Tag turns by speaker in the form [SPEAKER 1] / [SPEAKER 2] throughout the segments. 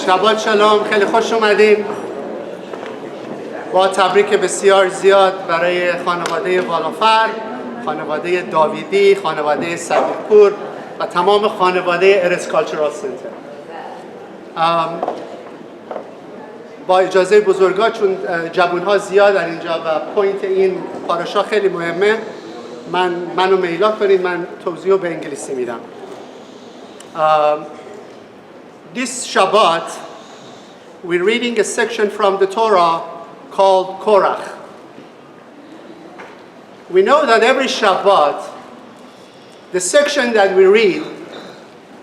[SPEAKER 1] شبات شلام، خیلی خوش اومدین. با تبریک بسیار زیاد برای خانواده بالافر، خانواده داویدی، خانواده صدیقپور و تمام خانواده ارس کالچرال سنتر. با اجازه بزرگا، چون جوان‌ها زیادن اینجا و پوینت این پاراشا خیلی مهمه، منو میلاد کنید، من توضیح رو به انگلیسی میدم. This Shabbat, we're reading a section from the Torah called Korah. We know that every Shabbat, the section that we read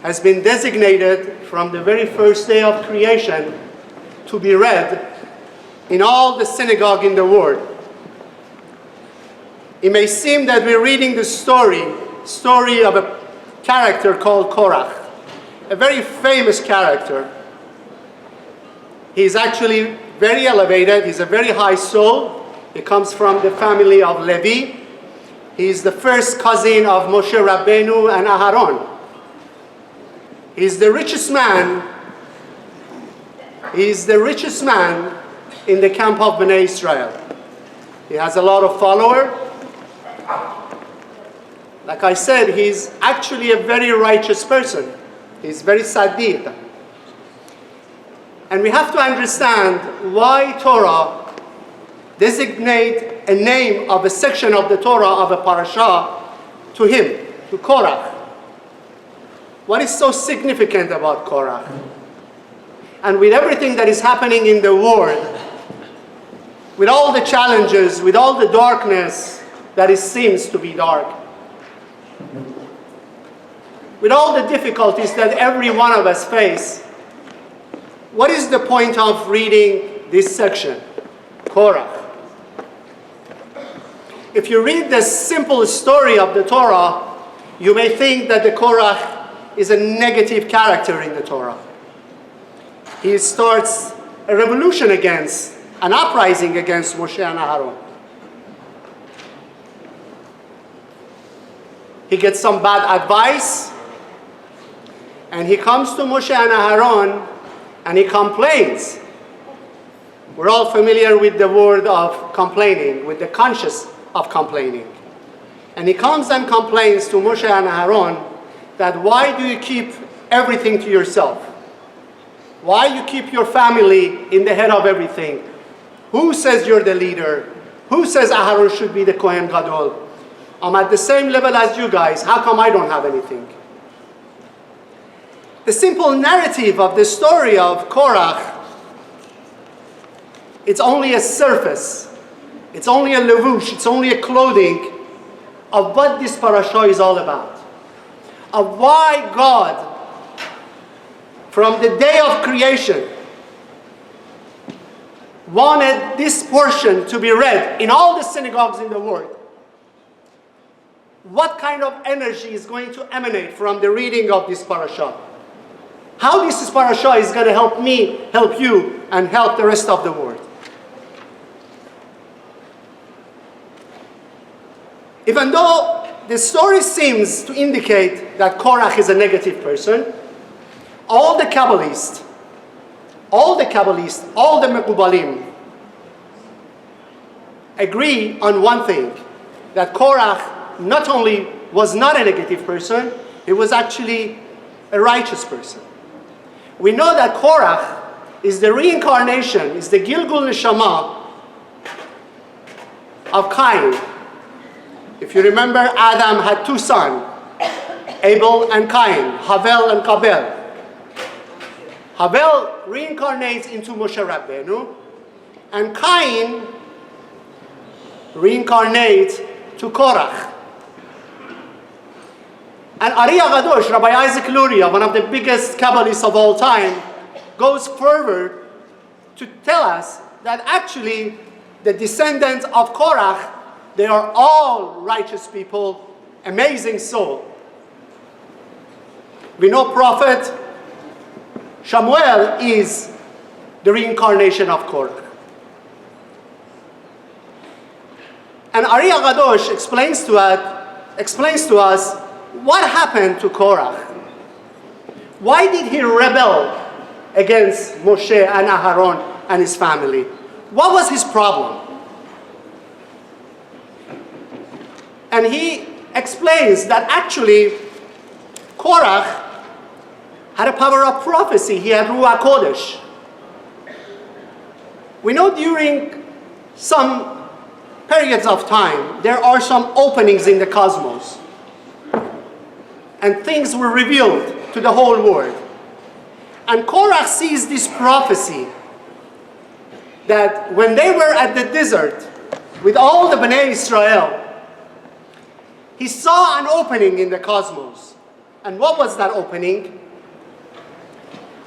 [SPEAKER 1] has been designated from the very first day of creation to be read in all the synagogue in the world. It may seem that we're reading the story of a character called Korah, a very famous character. He's actually very elevated. He's a very high soul. He comes from the family of Levi. He's the first cousin of Moshe Rabbeinu and Aharon. He's the richest man. He's the richest man in the camp of Bnei Israel. He has a lot of followers. Like I said, he's actually a very righteous person. He's very sadiq. And we have to understand why Torah designate a name of a section of the Torah of a parasha to him, to Korah. What is so significant about Korah? And with everything that is happening in the world, with all the challenges, with all the darkness that it seems to be dark, with all the difficulties that every one of us face, what is the point of reading this section, Korah? If you read the simple story of the Torah, you may think that the Korah is a negative character in the Torah. He starts a revolution against, an uprising against Moshe and Aharon. He gets some bad advice, and he comes to Moshe and Aharon, and he complains. We're all familiar with the word of complaining, with the conscience of complaining. And he comes and complains to Moshe and Aharon that why do you keep everything to yourself? Why you keep your family in the head of everything? Who says you're the leader? Who says Aharon should be the Kohen Gadol? I'm at the same level as you guys. How come I don't have anything? The simple narrative of the story of Korah, it's only a surface. It's only a levush. It's only a clothing of what this parasha is all about. Of why God, from the day of creation, wanted this portion to be read in all the synagogues in the world. What kind of energy is going to emanate from the reading of this parasha? How this parasha is going to help me, help you, and help the rest of the world. Even though the story seems to indicate that Korah is a negative person, all the Kabbalists, all the Mekubalim agree on one thing, that Korah not only was not a negative person, he was actually a righteous person. We know that Korah is the reincarnation, is the Gilgul Neshama of Cain. If you remember, Adam had two sons, Abel and Cain, Havel and Kabel. Havel reincarnates into Moshe Rabbeinu, and Cain reincarnates to Korah. And Ari Agadosh, Rabbi Isaac Luria, one of the biggest Kabbalists of all time, goes forward to tell us that actually the descendants of Korah, they are all righteous people, amazing soul. We know Prophet Shamuel is the reincarnation of Korah. And Ari Agadosh explains to us what happened to Korah. Why did he rebel against Moshe and Aharon and his family. What was his problem? And he explains that actually Korah had a power of prophecy. He had Ruach Kodesh. We know during some periods of time, there are some openings in the cosmos. And things were revealed to the whole world. And Korah sees this prophecy that when they were at the desert with all the Bnei Israel, he saw an opening in the cosmos. And what was that opening?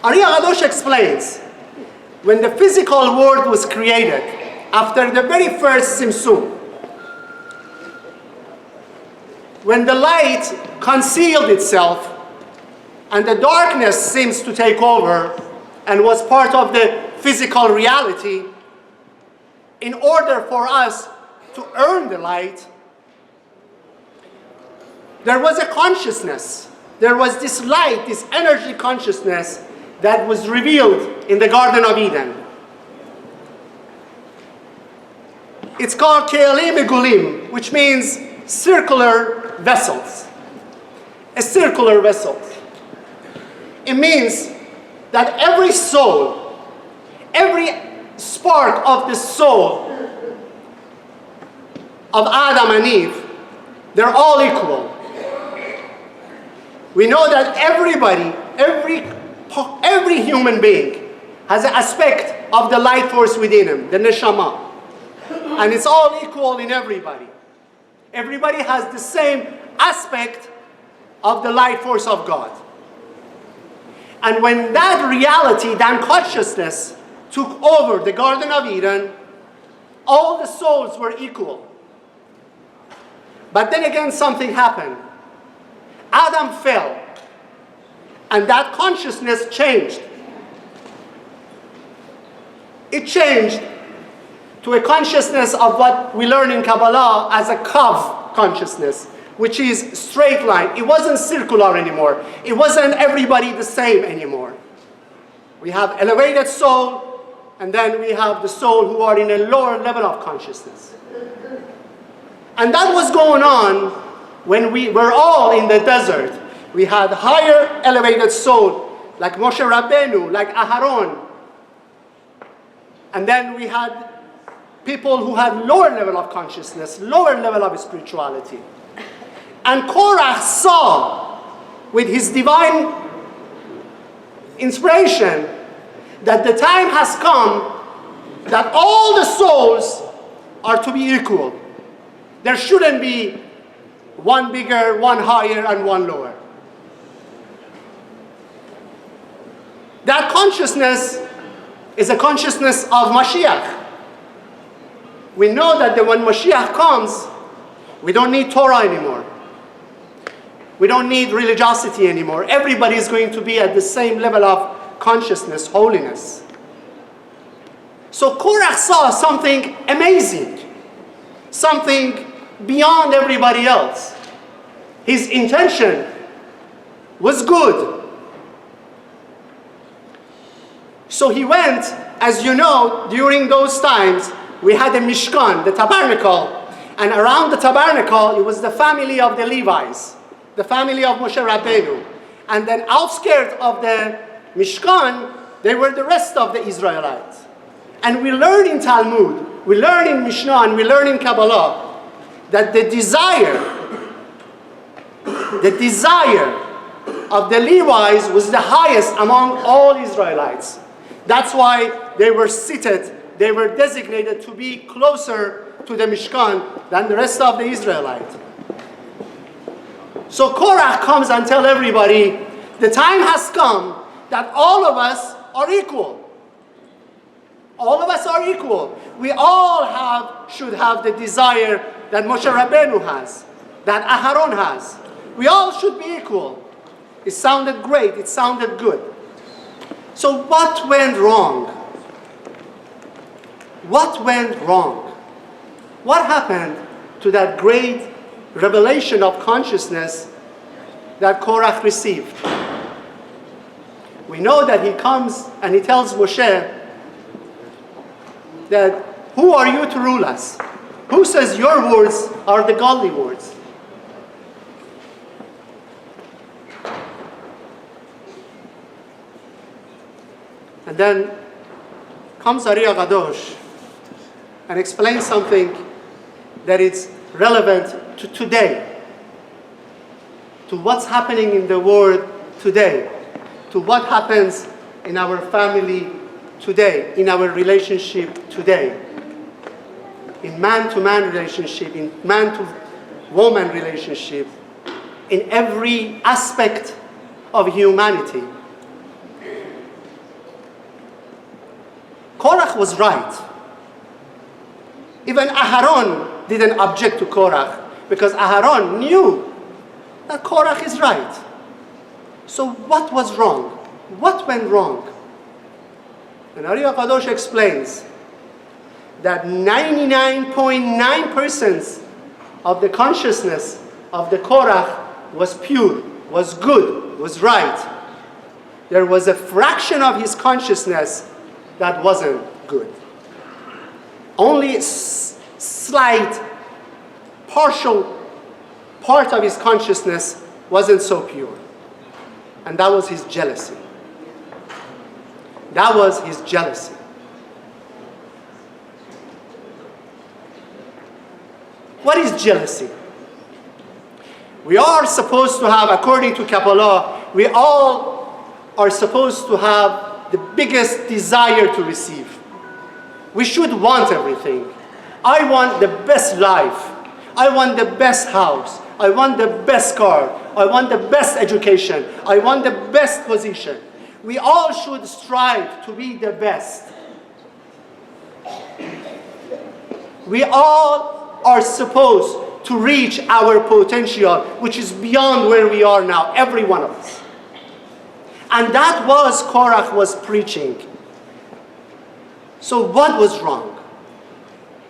[SPEAKER 1] Ari Agadosh explains, when the physical world was created, after the very first Simsum, when the light concealed itself and the darkness seems to take over and was part of the physical reality, in order for us to earn the light, there was a consciousness. There was this light, this energy consciousness that was revealed in the Garden of Eden. It's called Ke'elim Egulim, which means circular vessels. A circular vessel. It means that every soul, every spark of the soul of Adam and Eve, they're all equal. We know that everybody, every human being has an aspect of the light force within him, the neshama. And it's all equal in everybody. Everybody has the same aspect of the light force of God. And when that reality, that consciousness took over the Garden of Eden, all the souls were equal. But then again, something happened. Adam fell, and that consciousness changed. It changed to a consciousness of what we learn in Kabbalah as a kav consciousness, which is straight line. It wasn't circular anymore. It wasn't everybody the same anymore. We have elevated soul, and then we have the soul who are in a lower level of consciousness. And that was going on when we were all in the desert. We had higher elevated soul, like Moshe Rabbeinu, like Aharon. And then we had people who had lower level of consciousness, lower level of spirituality. And Korah saw, with his divine inspiration, that the time has come that all the souls are to be equal. There shouldn't be one bigger, one higher, and one lower. That consciousness is a consciousness of Mashiach. We know that when Mashiach comes, we don't need Torah anymore. We don't need religiosity anymore. Everybody is going to be at the same level of consciousness, holiness. So Korah saw something amazing, something beyond everybody else. His intention was good. So he went, as you know, during those times, we had a Mishkan, the tabernacle, and around the tabernacle, it was the family of the Levites, the family of Moshe Rabbeinu. And then outskirts of the Mishkan, they were the rest of the Israelites. And we learn in Talmud, we learn in Mishnah, and we learn in Kabbalah, that the desire of the Levites was the highest among all Israelites. That's why they were seated, they were designated to be closer to the Mishkan than the rest of the Israelites. So Korah comes and tells everybody, the time has come that all of us are equal. All of us are equal. We all should have the desire that Moshe Rabbeinu has, that Aharon has. We all should be equal. It sounded great, it sounded good. So what went wrong? What went wrong? What happened to that great revelation of consciousness that Korah received? We know that he comes and he tells Moshe that, who are you to rule us? Who says your words are the godly words? And then comes Ari HaKadosh and explains something that is relevant to today, to what's happening in the world today, to what happens in our family today, in our relationship today, in man-to-man relationship, in man-to-woman relationship, in every aspect of humanity. Korah was right. Even Aharon didn't object to Korah because Aharon knew that Korah is right. So what was wrong? What went wrong? And Ari HaKadosh explains that 99.9% of the consciousness of the Korah was pure, was good, was right. There was a fraction of his consciousness that wasn't good. Only slight, partial part of his consciousness wasn't so pure. And that was his jealousy. That was his jealousy. What is jealousy? We are supposed to have, according to Kabbalah, we all are supposed to have the biggest desire to receive. We should want everything. I want the best life. I want the best house. I want the best car. I want the best education. I want the best position. We all should strive to be the best. We all are supposed to reach our potential, which is beyond where we are now, every one of us. And that was Korah was preaching. So what was wrong?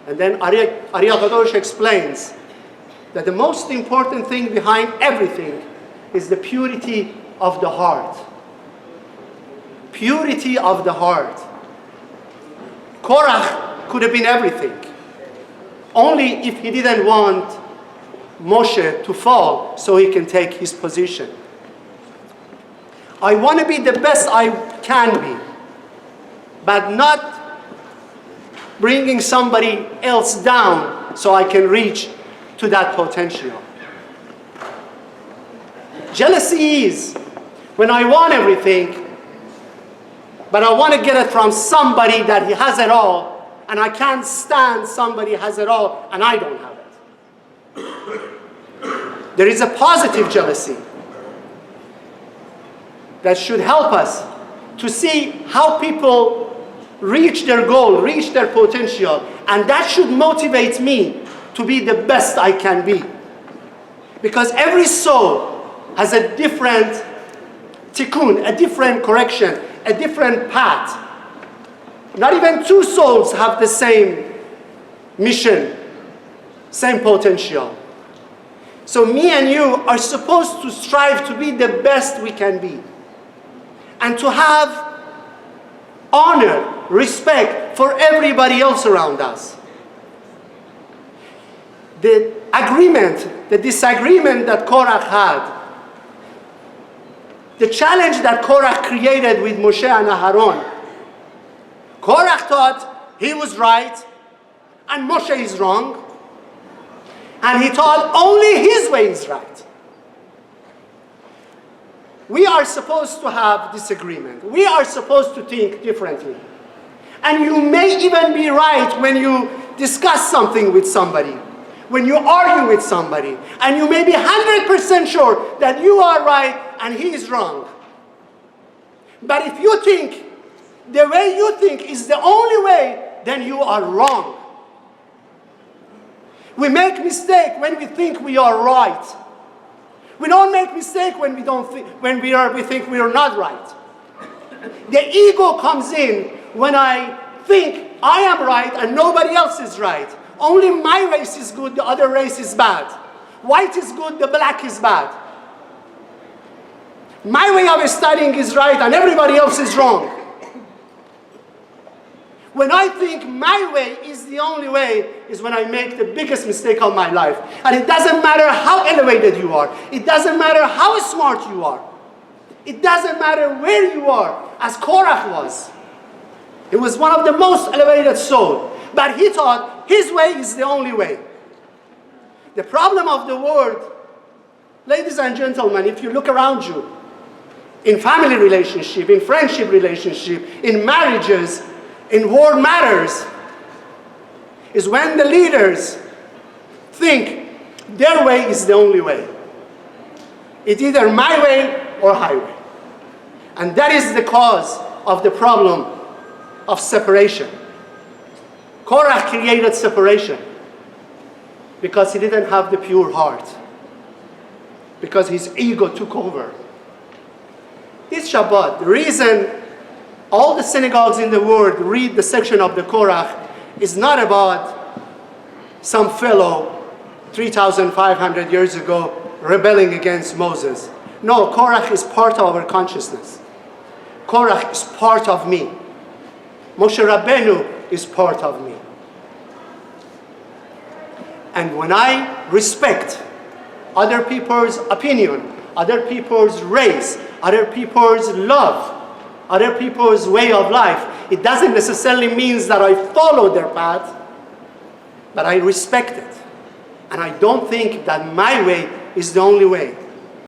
[SPEAKER 1] And then Ari HaKadosh explains that the most important thing behind everything is the purity of the heart. Purity of the heart. Korah could have been everything. Only if he didn't want Moshe to fall so he can take his position. I want to be the best I can be, but not bringing somebody else down so I can reach to that potential. Jealousy is when I want everything, but I want to get it from somebody that he has it all, and I can't stand somebody has it all and I don't have it. There is a positive jealousy that should help us to see how people reach their goal, reach their potential, and that should motivate me to be the best I can be. Because every soul has a different tikkun, a different correction, a different path. Not even two souls have the same mission, same potential. So me and you are supposed to strive to be the best we can be. And to have honor, respect for everybody else around us. The agreement, the disagreement that Korah had, the challenge that Korah created with Moshe and Aharon. Korah thought he was right and Moshe is wrong. And he thought only his way is right. We are supposed to have disagreement. We are supposed to think differently. And you may even be right when you discuss something with somebody, when you argue with somebody, and you may be 100% sure that you are right and he is wrong. But if you think the way you think is the only way, then you are wrong. We make mistake when we think we are right. We don't make mistake when we think we are not right. The ego comes in when I think I am right and nobody else is right. Only my race is good, the other race is bad. White is good, the black is bad. My way of studying is right and everybody else is wrong. When I think my way is the only way is when I make the biggest mistake of my life. And it doesn't matter how elevated you are. It doesn't matter how smart you are. It doesn't matter where you are, as Korah was. He was one of the most elevated souls. But he thought his way is the only way. The problem of the world, ladies and gentlemen, if you look around you, in family relationship, in friendship relationship, in marriages, in world matters, is when the leaders think their way is the only way. It's either my way or highway. And that is the cause of the problem of separation. Korah created separation because he didn't have the pure heart, because his ego took over. This Shabbat, the reason all the synagogues in the world read the section of the Korah is not about some fellow 3,500 years ago rebelling against Moses. No, Korah is part of our consciousness. Korah is part of me. Moshe Rabbeinu is part of me. And when I respect other people's opinion, other people's race, other people's love, other people's way of life, it doesn't necessarily mean that I follow their path, but I respect it. And I don't think that my way is the only way.